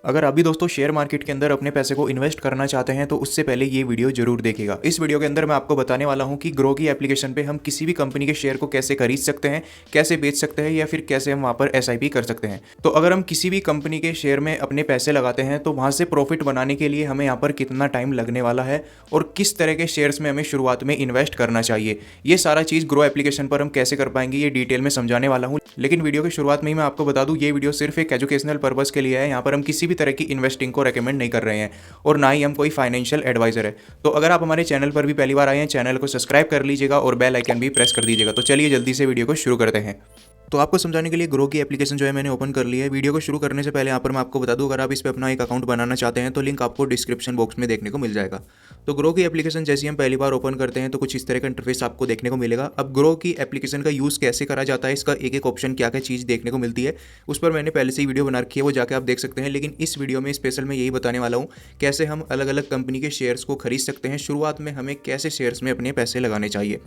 अगर आप भी दोस्तों शेयर मार्केट के अंदर अपने पैसे को इन्वेस्ट करना चाहते हैं तो उससे पहले ये वीडियो जरूर देखिएगा। इस वीडियो के अंदर मैं आपको बताने वाला हूं कि ग्रो की एप्लीकेशन पे हम किसी भी कंपनी के शेयर को कैसे खरीद सकते हैं, कैसे बेच सकते हैं या फिर कैसे हम वहां पर एसआईपी कर सकते हैं। तो अगर हम किसी भी कंपनी के शेयर में अपने पैसे लगाते हैं तो वहां से प्रॉफिट बनाने के लिए हमें यहाँ पर कितना टाइम लगने वाला है और किस तरह के शेयर्स में हमें शुरुआत में इन्वेस्ट करना चाहिए, ये सारा चीज़ ग्रो एप्लीकेशन पर हम कैसे कर पाएंगे ये डिटेल में समझाने वाला हूँ। लेकिन वीडियो की शुरुआत में ही मैं आपको बता दूं ये वीडियो सिर्फ एक एजुकेशनल पर्पस के लिए है। यहाँ पर हम किसी भी तरह की इन्वेस्टिंग को रेकमेंड नहीं कर रहे हैं और ना ही हम कोई फाइनेंशियल एडवाइजर है। तो अगर आप हमारे चैनल पर भी पहली बार आए हैं, चैनल को सब्सक्राइब कर लीजिएगा और बेल आइकन भी प्रेस कर दीजिएगा। तो चलिए जल्दी से वीडियो को शुरू करते हैं। तो आपको समझाने के लिए ग्रो की एप्लीकेशन जो है मैंने ओपन कर ली है। वीडियो को शुरू करने से पहले यहाँ पर मैं आपको बता दूं अगर आप इस पर अपना एक अकाउंट बनाना चाहते हैं तो लिंक आपको डिस्क्रिप्शन बॉक्स में देखने को मिल जाएगा। तो ग्रो की एप्लीकेशन जैसे हम पहली बार ओपन करते हैं तो कुछ इस तरह का इंटरफेस आपको देखने को मिलेगा। अब ग्रो की एप्लीकेशन का यूज़ कैसे करा जाता है, इसका एक एक ऑप्शन क्या क्या चीज़ देखने को मिलती है, उस पर मैंने पहले से ही वीडियो बना रखी है, वो जाकर आप देख सकते हैं। लेकिन इस वीडियो में स्पेशल मैं यही बताने वाला हूँ कैसे हम अलग अलग कंपनी के शेयर्स को खरीद सकते हैं, शुरुआत में हमें कैसे शेयर्स में अपने पैसे लगाने चाहिए।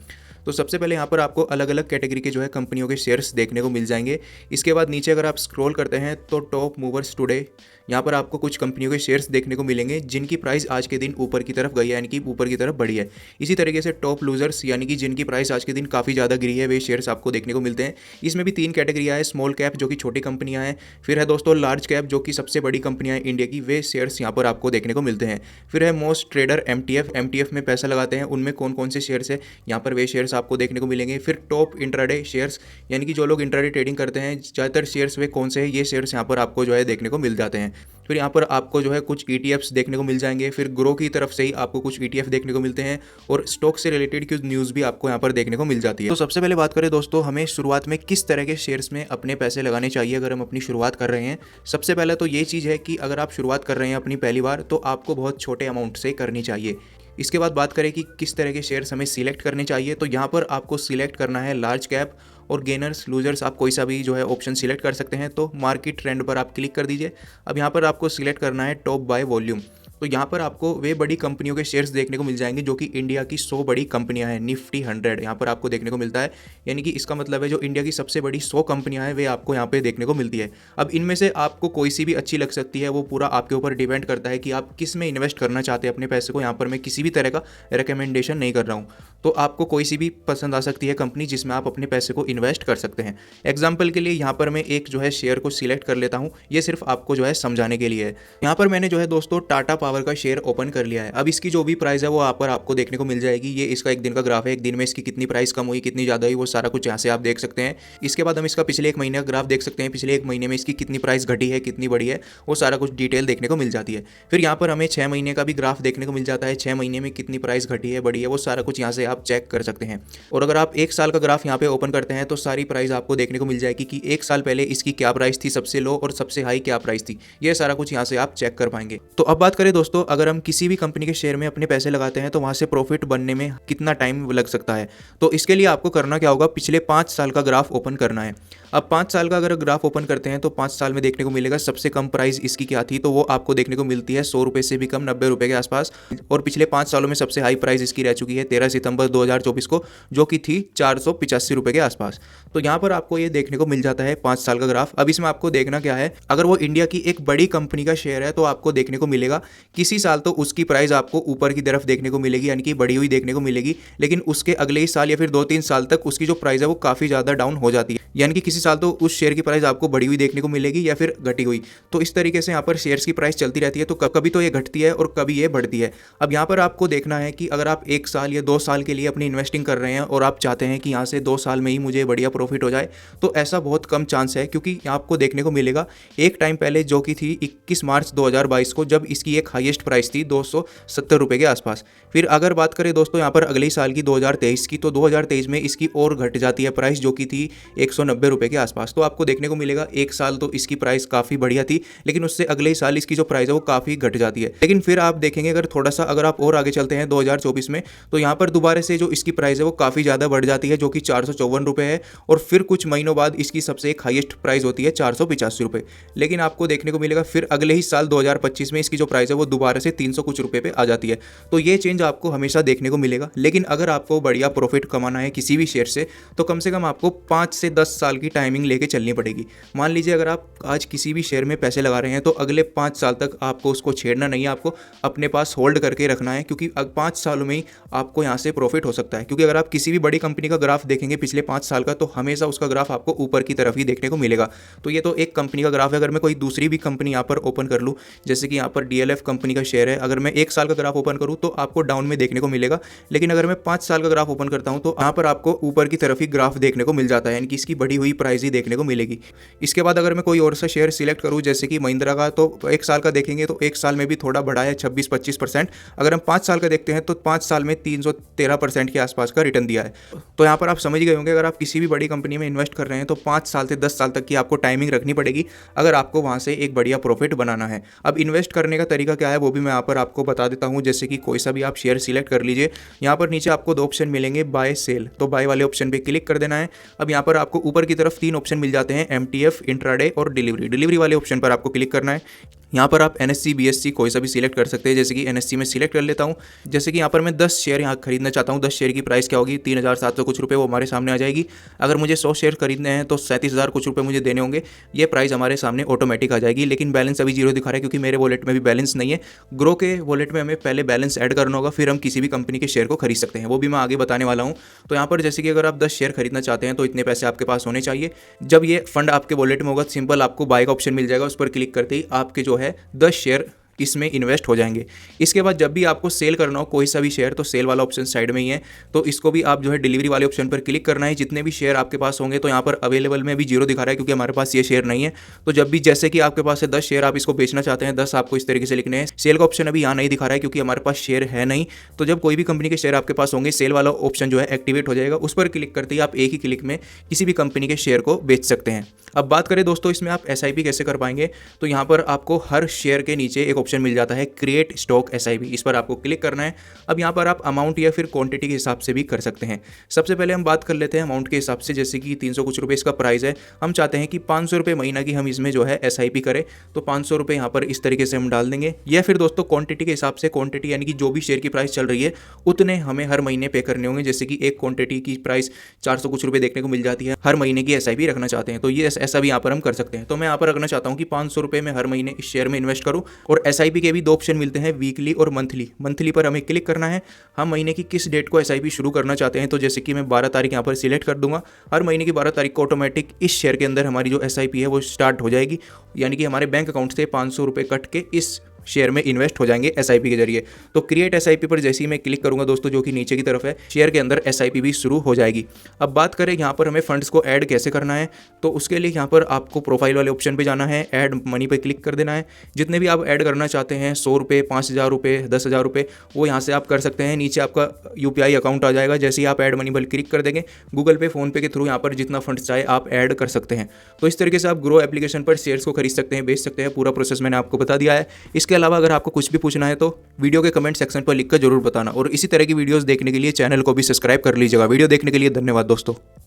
तो सबसे पहले यहाँ पर आपको अलग अलग कैटेगरी के जो है कंपनियों के शेयर्स देखने को मिल जाएंगे। इसके बाद नीचे अगर आप स्क्रॉल करते हैं तो टॉप मूवर्स टुडे, यहाँ पर आपको कुछ कंपनियों के शेयर्स देखने को मिलेंगे जिनकी प्राइस आज के दिन ऊपर की तरफ गई है, यानी कि ऊपर की तरफ बढ़ी है। इसी तरीके से टॉप लूजर्स यानी कि जिनकी प्राइस आज के दिन काफ़ी ज़्यादा गिरी है, वे शेयर्स आपको देखने को मिलते हैं। इसमें भी तीन कैटेगरियाँ है, स्मॉल कैप जो कि छोटी कंपनियाँ हैं, फिर है दोस्तों लार्ज कैप जो कि सबसे बड़ी कंपनियाँ हैं इंडिया की, वे शेयर्स यहाँ पर आपको देखने को मिलते हैं। फिर है मोस्ट ट्रेडर एमटीएफ में पैसा लगाते हैं, उनमें कौन कौन से शेयर्स है, यहाँ पर वे शेयर्स आपको देखने को मिलेंगे। फिर टॉप इंट्राडे शेयर्स यानी कि जो लोग इंट्राडे ट्रेडिंग करते हैं, ज़्यादातर शेयर्स वे कौन से हैं, ये शेयर्स यहाँ पर आपको जो है देखने को मिल जाते हैं। फिर यहाँ पर आपको जो है कुछ ETFs देखने को मिल जाएंगे। फिर ग्रो की तरफ से ही आपको कुछ ETF देखने को मिलते हैं और स्टॉक से रिलेटेड कुछ न्यूज़ भी आपको यहाँ पर देखने को मिल जाती है। तो सबसे पहले बात करें दोस्तों हमें शुरुआत में किस तरह के शेयर्स में अपने पैसे लगाने चाहिए अगर हम अपनी शुरुआत कर रहे हैं। सबसे पहले तो ये चीज़ है कि अगर आप शुरुआत कर रहे हैं अपनी पहली बार तो आपको बहुत छोटे अमाउंट से करनी चाहिए। इसके बाद बात करें कि किस तरह के शेयर्स हमें सिलेक्ट करने चाहिए, तो यहाँ पर आपको सिलेक्ट करना है लार्ज कैप और गेनर्स लूजर्स, आप कोई सा भी जो है ऑप्शन सिलेक्ट कर सकते हैं। तो मार्केट ट्रेंड पर आप क्लिक कर दीजिए। अब यहाँ पर आपको सिलेक्ट करना है टॉप बाय वॉल्यूम। तो यहाँ पर आपको वे बड़ी कंपनियों के शेयर्स देखने को मिल जाएंगे जो कि इंडिया की 100 बड़ी कंपनियां हैं, निफ्टी 100 यहाँ पर आपको देखने को मिलता है। यानी कि इसका मतलब है जो इंडिया की सबसे बड़ी 100 कंपनियां हैं वे आपको यहाँ पे देखने को मिलती है। अब इनमें से आपको कोई सी भी अच्छी लग सकती है, वो पूरा आपके ऊपर डिपेंड करता है कि आप किस में इन्वेस्ट करना चाहते हैं अपने पैसे को। यहाँ पर मैं किसी भी तरह का रिकमेंडेशन नहीं कर रहा हूँ, तो आपको कोई सी भी पसंद आ सकती है कंपनी जिसमें आप अपने पैसे को इन्वेस्ट कर सकते हैं। एग्जाम्पल के लिए यहाँ पर मैं एक जो है शेयर को सिलेक्ट कर लेता हूँ, ये सिर्फ आपको जो है समझाने के लिए है। यहाँ पर मैंने जो है दोस्तों टाटा पावर का शेयर ओपन कर लिया है। अब इसकी जो भी प्राइस है वो यहाँ पर आपको देखने को मिल जाएगी। ये इसका एक दिन का ग्राफ है, एक दिन में इसकी कितनी प्राइस कम हुई, कितनी ज़्यादा हुई, वो सारा कुछ यहाँ से आप देख सकते हैं। इसके बाद हम इसका पिछले एक महीने का ग्राफ देख सकते हैं, पिछले एक महीने में इसकी कितनी प्राइस घटी है, कितनी बढ़ी है, वो सारा कुछ डिटेल देखने को मिल जाती है। फिर यहाँ पर हमें 6 महीने का भी ग्राफ देखने को मिल जाता है, 6 महीने में कितनी प्राइस घटी है, बढ़ी है, वो सारा कुछ यहाँ से आप चेक कर सकते हैं। और अगर आप 1 साल का ग्राफ यहाँ पे ओपन करते हैं तो सारी प्राइस आपको देखने को मिल जाएगी कि 1 साल पहले इसकी क्या प्राइस थी, सबसे लो और सबसे हाई क्या प्राइस थी, ये सारा कुछ यहाँ से आप चेक कर पाएंगे। तो अब बात करें दोस्तों अगर हम किसी भी कंपनी के शेयर में अपने पैसे लगाते हैं तो वहां से प्रॉफिट बनने में कितना टाइम लग सकता है। तो इसके लिए आपको करना क्या होगा, पिछले 5 साल का ग्राफ ओपन करना है। अब 5 साल का अगर ग्राफ ओपन करते हैं तो 5 साल में देखने को मिलेगा सबसे कम प्राइस इसकी क्या थी, तो वो आपको देखने को मिलती है 100 रुपये से भी कम, 90 रुपये के आसपास। और पिछले 5 सालों में सबसे हाई प्राइस इसकी रह चुकी है 13 सितंबर 2024 को, जो कि थी 485 रुपये के आसपास। तो यहाँ पर आपको ये देखने को मिल जाता है 5 साल का ग्राफ। अब इसमें आपको देखना क्या है, अगर वो इंडिया की एक बड़ी कंपनी का शेयर है तो आपको देखने को मिलेगा किसी साल तो उसकी प्राइस आपको ऊपर की तरफ देखने को मिलेगी, यानी कि बढ़ी हुई देखने को मिलेगी। लेकिन उसके अगले ही साल या फिर 2-3 साल तक उसकी जो प्राइस है वो काफ़ी ज़्यादा डाउन हो जाती है, यानी कि किसी साल तो उस शेयर की प्राइस आपको बढ़ी हुई देखने को मिलेगी या फिर घटी हुई। तो इस तरीके से यहाँ पर शेयर्स की प्राइस चलती रहती है, तो कभी तो ये घटती है और कभी ये बढ़ती है। अब यहाँ पर आपको देखना है कि अगर आप 1 साल या 2 साल के लिए अपनी इन्वेस्टिंग कर रहे हैं और आप चाहते हैं कि यहाँ से 2 साल में ही मुझे बढ़िया प्रॉफिट हो जाए, तो ऐसा बहुत कम चांस है, क्योंकि आपको देखने को मिलेगा एक टाइम पहले जो कि थी 21 मार्च 2022 को, जब इसकी एक हाईएस्ट प्राइस थी 270 रुपये के आसपास। फिर अगर बात करें दोस्तों यहाँ पर अगले साल की 2023 की, तो 2023 में इसकी और घट जाती है प्राइस, जो कि थी 190 रुपये के आसपास। तो आपको देखने को मिलेगा 1 साल तो इसकी प्राइस काफ़ी बढ़िया थी, लेकिन उससे अगले ही साल इसकी जो प्राइस है वो काफ़ी घट जाती है। लेकिन फिर आप देखेंगे अगर थोड़ा सा अगर आप और आगे चलते हैं 2024 में, तो यहाँ पर दोबारा से जो इसकी प्राइस है वो काफ़ी ज़्यादा बढ़ जाती है, जो कि 454 रुपये है। और फिर कुछ महीनों बाद इसकी सबसे एक हाईएस्ट प्राइस होती है 485 रुपये। लेकिन आपको देखने को मिलेगा फिर अगले ही साल 2025 में इसकी जो प्राइस है वो दोबारा से 300 कुछ रुपये पे आ जाती है। तो ये चेंज आपको हमेशा देखने को मिलेगा। लेकिन अगर आपको बढ़िया प्रॉफिट कमाना है किसी भी शेयर से कम आपको 5 से 10 साल की टाइमिंग लेके चलनी पड़ेगी। मान लीजिए अगर आप आज किसी भी शेयर में पैसे लगा रहे हैं तो अगले 5 साल तक आपको उसको छेड़ना नहीं है, आपको अपने पास होल्ड करके रखना है, क्योंकि 5 सालों में ही आपको यहाँ से प्रॉफिट हो सकता है। क्योंकि अगर आप किसी भी बड़ी कंपनी का ग्राफ देखेंगे पिछले 5 साल का, तो हमेशा उसका ग्राफ आपको ऊपर की तरफ ही देखने को मिलेगा। तो ये तो एक कंपनी का ग्राफ है। अगर मैं कोई दूसरी भी कंपनी यहाँ पर ओपन कर लूँ, जैसे कि यहाँ पर DLF कंपनी का शेयर है, अगर मैं 1 साल का ग्राफ ओपन करूँ तो आपको डाउन में देखने को मिलेगा। लेकिन अगर मैं 5 साल का ग्राफ ओपन करता हूँ तो यहाँ पर आपको ऊपर की तरफ ही ग्राफ देखने को मिल जाता है, यानी कि इसकी बढ़ी हुई प्राइस ही देखने को मिलेगी। इसके बाद अगर मैं कोई और सा शेयर सिलेक्ट करूँ जैसे कि महिंद्रा का, तो 1 साल का देखेंगे तो 1 साल में भी थोड़ा बढ़ा है 26-25%। अगर हम 5 साल का देखते हैं तो 5 साल में 313% के आसपास का रिटर्न दिया है। तो यहाँ पर आप समझ गए होंगे, अगर आप किसी भी बड़ी कंपनी में इन्वेस्ट कर रहे हैं तो 5 साल से 10 साल तक की आपको टाइमिंग रखनी पड़ेगी अगर आपको वहाँ से एक बढ़िया प्रॉफिट बनाना है। अब इन्वेस्ट करने का तरीका क्या है वो भी मैं यहाँ पर आपको बता देता हूँ। जैसे कि कोई सा भी आप शेयर सिलेक्ट कर लीजिए, यहाँ पर नीचे आपको 2 ऑप्शन मिलेंगे, बाय सेल। तो बाय वाले ऑप्शन पे क्लिक कर देना है। अब यहाँ पर आपको ऊपर की तरफ 3 ऑप्शन मिल जाते हैं, MTF, इंट्राडे और डिलीवरी वाले ऑप्शन पर आपको क्लिक करना है। यहाँ पर आप NSE BSE कोई सा भी सिलेक्ट कर सकते हैं। जैसे कि NSE में सिलेक्ट कर लेता हूँ। जैसे कि यहाँ पर मैं 10 शेयर यहाँ खरीदना चाहता हूँ। 10 शेयर की प्राइस क्या होगी, 3700 कुछ रुपये, वो हमारे सामने आ जाएगी। अगर मुझे 100 शेयर खरीदने हैं तो 37,000 कुछ रुपये मुझे देने होंगे। ये प्राइस हमारे सामने ऑटोमेटिक आ जाएगी। लेकिन बैलेंस अभी 0 दिखा रहा है क्योंकि मेरे वॉलेट में भी बैलेंस नहीं है। ग्रो के वॉलेट में हमें पहले बैलेंस ऐड करना होगा, फिर हम किसी भी कंपनी के शेयर को खरीद सकते हैं। वो भी मैं आगे बताने वाला हूँ। तो यहाँ पर जैसे कि अगर आप 10 शेयर खरीदना चाहते हैं तो इतने पैसे आपके पास होने चाहिए। जब ये फंड आपके वॉलेट में होगा, सिंपल आपको बाय का ऑप्शन मिल जाएगा। उस पर क्लिक करते ही आपके जो है 10 शेयर इसमें इन्वेस्ट हो जाएंगे। इसके बाद जब भी आपको सेल करना हो कोई सा भी शेयर, तो सेल वाला ऑप्शन साइड में ही है, तो इसको भी आप जो है डिलीवरी वाले ऑप्शन पर क्लिक करना है। जितने भी शेयर आपके पास होंगे, तो यहाँ पर अवेलेबल में भी 0 दिखा रहा है क्योंकि हमारे पास ये शेयर नहीं है। तो जब भी जैसे कि आपके पास है 10 शेयर, आप इसको बेचना चाहते हैं, 10 आपको इस तरीके से लिखने हैं। सेल का ऑप्शन अभी यहाँ नहीं दिखा रहा है क्योंकि हमारे पास शेयर है नहीं। तो जब कोई भी कंपनी के शेयर आपके पास होंगे, सेल वाला ऑप्शन जो है एक्टिवेट हो जाएगा। उस पर क्लिक करते ही आप एक ही क्लिक में किसी भी कंपनी के शेयर को बेच सकते हैं। अब बात करें दोस्तों इसमें आप SIP कैसे कर पाएंगे, तो यहाँ पर आपको हर शेयर के नीचे एक ऑप्शन मिल जाता है, क्रिएट स्टॉक SIP। इस पर आपको क्लिक करना है। अब यहाँ पर आप अमाउंट या फिर क्वांटिटी के हिसाब से भी कर सकते हैं। सबसे पहले हम बात कर लेते हैं अमाउंट के हिसाब से। जैसे कि 300 कुछ रुपये इसका प्राइस है, हम चाहते हैं कि 500 रुपये महीना की हम इसमें जो है SIP करें, तो 500 रुपये यहाँ पर इस तरीके से हम डाल देंगे। या फिर दोस्तों क्वांटिटी के हिसाब से, क्वांटिटी यानी कि जो भी शेयर की प्राइस चल रही है उतने हमें हर महीने पे करने होंगे। जैसे कि एक क्वांटिटी की प्राइस 400 कुछ रुपये देखने को मिल जाती है, हर महीने की SIP रखना चाहते हैं तो ये ऐसा भी यहाँ पर हम कर सकते हैं। तो मैं यहाँ पर रखना चाहता हूँ कि 500 रुपये में हर महीने इस शेयर में इन्वेस्ट करूँ। और SIP के भी 2 ऑप्शन मिलते हैं, वीकली और मंथली पर हमें क्लिक करना है। हम महीने की किस डेट को SIP शुरू करना चाहते हैं, तो जैसे कि मैं 12 तारीख यहाँ पर सिलेक्ट कर दूंगा। हर महीने की 12 तारीख को ऑटोमेटिक इस शेयर के अंदर हमारी जो SIP है वो स्टार्ट हो जाएगी, यानी कि हमारे बैंक अकाउंट से 500 रुपये कट के इस शेयर में इन्वेस्ट हो जाएंगे SIP के जरिए। तो क्रिएट SIP पर जैसे ही मैं क्लिक करूंगा दोस्तों, जो कि नीचे की तरफ है, शेयर के अंदर SIP भी शुरू हो जाएगी। अब बात करें यहाँ पर हमें फंड्स को ऐड कैसे करना है, तो उसके लिए यहाँ पर आपको प्रोफाइल वाले ऑप्शन पे जाना है, ऐड मनी पे क्लिक कर देना है। जितने भी आप ऐड करना चाहते हैं, 100 रुपये, 5,000 रुपये, 10,000 रुपये, वो यहाँ से आप कर सकते हैं। नीचे आपका UPI अकाउंट आ जाएगा। जैसे ही आप ऐड मनी पर क्लिक कर देंगे, गूगल पे, फ़ोनपे के थ्रू यहाँ पर जितना फंड्स चाहे आप ऐड कर सकते हैं। तो इस तरीके से आप ग्रो एप्लीकेशन पर शेयर्स को खरीद सकते हैं, बेच सकते हैं। पूरा प्रोसेस मैंने आपको बता दिया है। इसके अलावा अगर आपको कुछ भी पूछना है तो वीडियो के कमेंट सेक्शन पर लिखकर जरूर बताना। और इसी तरह की वीडियोस देखने के लिए चैनल को भी सब्सक्राइब कर लीजिएगा। वीडियो देखने के लिए धन्यवाद दोस्तों।